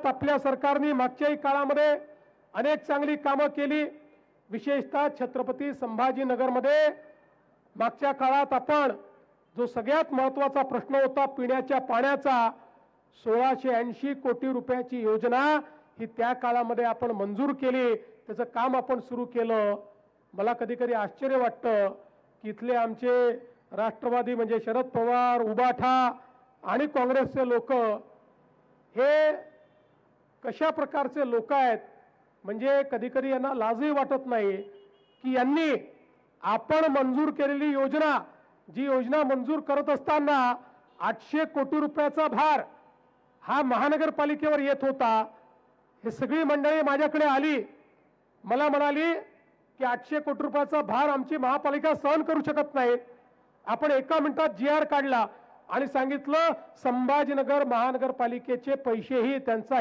काळात आपल्या सरकारने मागच्याही काळामध्ये अनेक चांगली कामं केली। विशेषतः छत्रपती संभाजीनगरमध्ये मागच्या काळात आपण जो सगळ्यात महत्त्वाचा प्रश्न होता पिण्याच्या पाण्याचा 1680 कोटी रुपयाची योजना ही त्या काळामध्ये आपण मंजूर केली। त्याचं काम आपण सुरू केलं। मला कधी कधी आश्चर्य वाटतं की इथले आमचे राष्ट्रवादी म्हणजे शरद पवार, उबाठा आणि काँग्रेसचे लोक हे कशा प्रकारचे लोक आहेत, म्हणजे कधी कधी यांना लाजही वाटत नाही की यांनी आपण मंजूर केलेली योजना, जी योजना मंजूर करत असताना 800 कोटी रुपयाचा भार हा महानगरपालिकेवर येत होता। हे सगळी मंडळी माझ्याकडे आली, मला म्हणाली की 800 कोटी रुपयाचा भार आमची महापालिका सहन करू शकत नाही। आपण एका मिनिटात GR काढला आणि सांगितलं संभाजीनगर महानगरपालिकेचे पैसेही त्यांचा